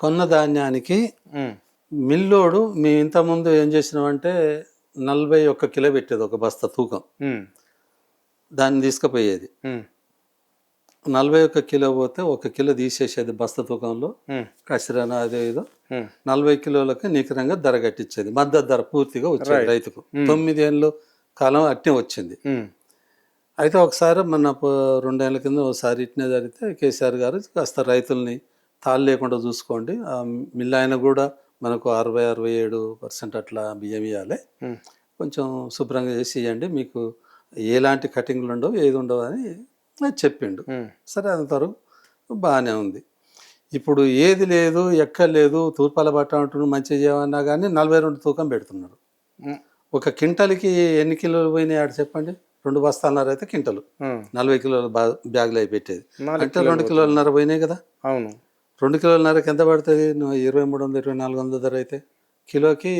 కొన్న ధాన్యానికి ఉమ్, మిల్లోడు మేము ఇంతకుముందు ఏం చేసినామంటే 41 కిలో పెట్టేది ఒక బస్తా తూకం, ఉమ్, దాన్ని తీసుకుపోయేది. ఉమ్, 41 కిలో పోతే 1 కిలో తీసేసేది బస్తా తూకంలో, ఉమ్, కసిరాన అదే ఏదో ఉమ్, 40 కిలోలకి నికరంగా ధర కట్టించేది. మద్దతు ధర పూర్తిగా వచ్చేది Right. రైతుకు. 9 ఏళ్ళు కాలం అట్నే వచ్చింది. ఉమ్, అయితే ఒకసారి మన 2 ఏళ్ల కింద ఒకసారి ఇట్నే జరిగితే కేసీఆర్ గారు కాస్త రైతుల్ని తాళ్ళు లేకుండా చూసుకోండి, ఆ మిల్ ఆయన కూడా మనకు 60-67% అట్లా బియ్యం ఇవ్వాలి, ఉమ్, కొంచెం శుభ్రంగా చేసి ఇవ్వండి, మీకు ఎలాంటి కటింగ్లు ఉండవు ఏది ఉండవు అని చెప్పిండు. ఉమ్, సరే అంతవరకు బాగానే ఉంది. ఇప్పుడు ఏది లేదు ఎక్కలేదు, తూర్పాల బట్ట అంటున్నారు, మంచిగా చేయమన్నా కానీ 42 తూకం పెడుతున్నారు. ఉమ్, ఒక క్వింటల్కి ఎన్ని కిలోలు పోయినాయి ఆడ చెప్పండి? 2 బస్తాలన్నర అయితే క్వింటలు, ఉమ్. 40 కిలోల బ్యాగులు అయి పెట్టేది 4 అంటే 2 కిలోలన్నర పోయినాయి కదా. అవును. 2 కిలోలన్నరకి ఎంత పడుతుంది? 2300 2400 ధర అయితే కిలోకి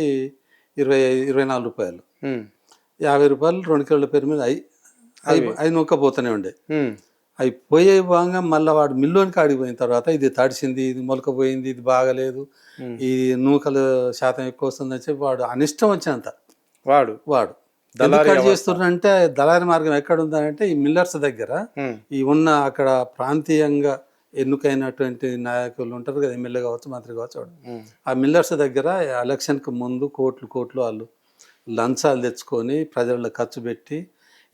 24 రూపాయలు, ఉమ్, 50 రూపాయలు 2 కిలోల పేరు మీద అవి నూక్కపోతూనే ఉండే. ఉమ్, అవి పోయే భాగంగా మళ్ళీ వాడు మిల్లోనికి ఆడిపోయిన తర్వాత ఇది తడిసింది, ఇది మొలకపోయింది, ఇది బాగలేదు, ఈ నూకల శాతం ఎక్కువ వస్తుందని చెప్పి వాడు అనిష్టం వచ్చినంత వాడు వాడు దళారీ ఎందుకు చేస్తున్నారంటే, దళారి మార్గం ఎక్కడ ఉందంటే ఈ మిల్లర్స్ దగ్గర, ఉమ్, ఈ ఉన్న అక్కడ ప్రాంతీయంగా ఎన్నికైనటువంటి నాయకులు ఉంటారు కదా, ఎమ్మెల్యే కావచ్చు మంత్రి కావచ్చు, వాడు ఉమ్, ఆ మిల్లర్స్ దగ్గర ఎలక్షన్కి ముందు కోట్లు వాళ్ళు లంచాలు తెచ్చుకొని ప్రజల్లో ఖర్చు పెట్టి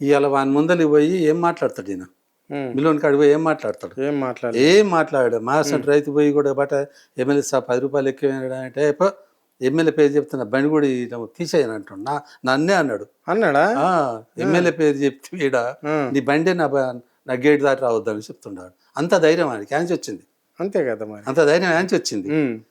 ఇవాళ వాని ముందరికి పోయి ఏం మాట్లాడతాడు ఈయన? ఉమ్. మిల్లోనికి కాడికి పోయి ఏం మాట్లాడతాడు? ఏం మాట్లాడాడు. మా అసలు రైతు పోయి కూడా బట ఎమ్మెల్యే 10 రూపాయలు ఎక్కువ అంటే ఎమ్మెల్యే పేరు చెప్తున్నా బండి కూడా తీసేయని అంటాడు. నన్నే అన్నాడు. అన్నాడా? ఎమ్మెల్యే పేరు చెప్తే ఈడ ఉమ్, నీ బండి నా గేట్ దాటి రావద్దని చెప్తున్నాడు. అంత ధైర్యం ఆయనకి యాంచి వచ్చింది, అంతే కదా మరి. అంత ధైర్యం యాంచి వచ్చింది. ఉమ్,